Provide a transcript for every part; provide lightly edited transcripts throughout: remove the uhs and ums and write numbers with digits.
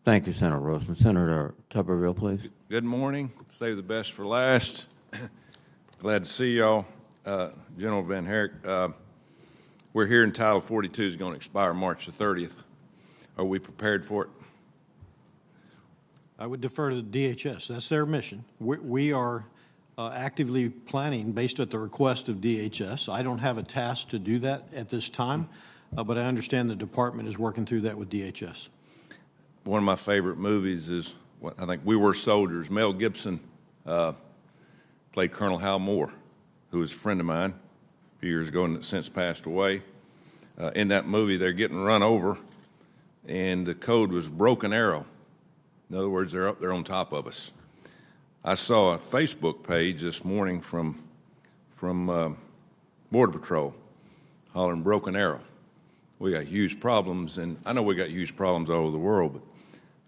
Thank you, Senator Roseman. Senator Tuberville, please. Good morning. Save the best for last. Glad to see y'all. General VanHerck, we're here in Title 42 is going to expire March the 30th. Are we prepared for it? I would defer to the DHS. That's their mission. We are actively planning based at the request of DHS. I don't have a task to do that at this time, but I understand the department is working through that with DHS. One of my favorite movies is, I think, We Were Soldiers. Mel Gibson played Colonel Hal Moore, who was a friend of mine a few years ago and since passed away. In that movie, they're getting run over, and the code was broken arrow. In other words, they're up there on top of us. I saw a Facebook page this morning from Border Patrol hollering broken arrow. We got huge problems, and I know we got huge problems all over the world, but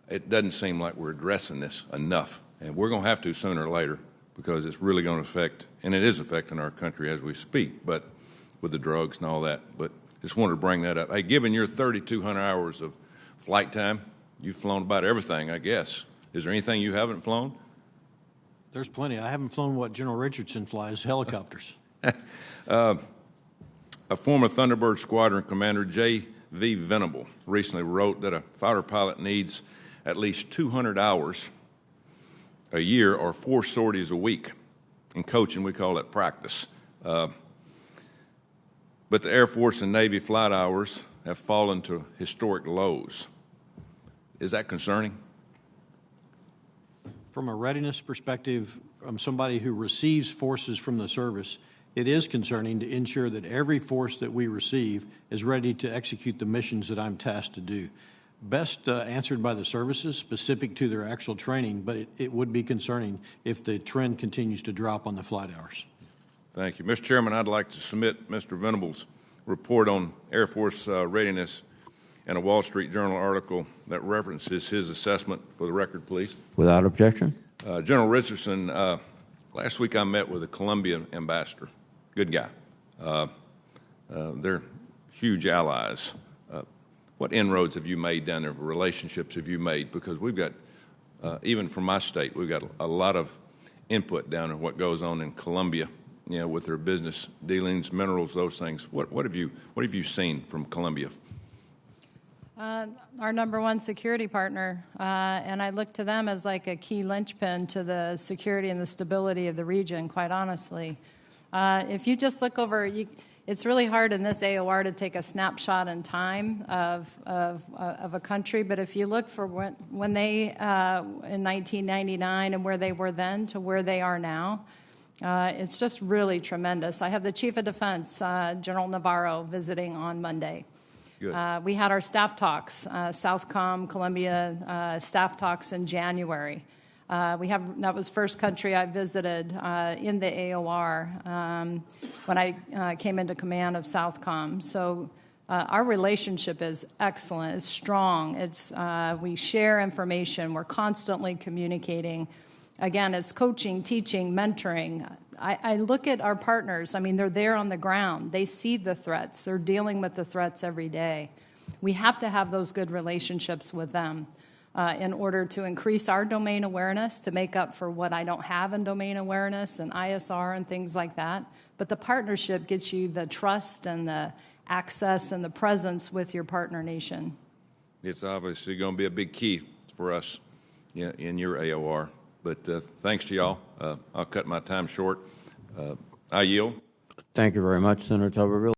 it doesn't seem like we're addressing this enough. And we're going to have to sooner or later because it's really going to affect, and it is affecting our country as we speak, but with the drugs and all that. But just wanted to bring that up. Hey, given your 3,200 hours of flight time, you've flown about everything, I guess. Is there anything you haven't flown? There's plenty. I haven't flown what General Richardson flies, helicopters. A former Thunderbird Squadron Commander, J.V. Venable, recently wrote that a fighter pilot needs at least 200 hours a year or 4 sorties a week. In coaching, we call it practice. But the Air Force and Navy flight hours have fallen to historic lows. Is that concerning? From a readiness perspective, from somebody who receives forces from the service, it is concerning to ensure that every force that we receive is ready to execute the missions that I'm tasked to do. Best answered by the services specific to their actual training, but it would be concerning if the trend continues to drop on the flight hours. Thank you. Mr. Chairman, I'd like to submit Mr. Venable's report on Air Force readiness and a Wall Street Journal article that references his assessment for the record, please. Without objection. General Richardson, last week I met with the Colombian ambassador. Good guy. They're huge allies. What inroads have you made down there? Relationships have you made? Because we've got, even from my state, we've got a lot of input down in what goes on in Colombia, you know, with their business dealings, minerals, those things. What have you seen from Colombia? Our number one security partner, and I look to them as like a key linchpin to the security and the stability of the region, quite honestly. If you just look over, it's really hard in this AOR to take a snapshot in time of a country, but if you look for when they, in 1999 and where they were then to where they are now, it's just really tremendous. I have the Chief of Defense, General Navarro, visiting on Monday. We had our staff talks, Southcom, Colombia staff talks in January. That was first country I visited in the AOR when I came into command of Southcom. So our relationship is excellent. It's strong. We share information. We're constantly communicating. Again, it's coaching, teaching, mentoring. I look at our partners. I mean, they're there on the ground. They see the threats. They're dealing with the threats every day. We have to have those good relationships with them in order to increase our domain awareness, to make up for what I don't have in domain awareness and ISR and things like that. But the partnership gets you the trust and the access and the presence with your partner nation. It's obviously going to be a big key for us in your AOR. But thanks to y'all. I'll cut my time short. I yield. Thank you very much, Senator Tuberville.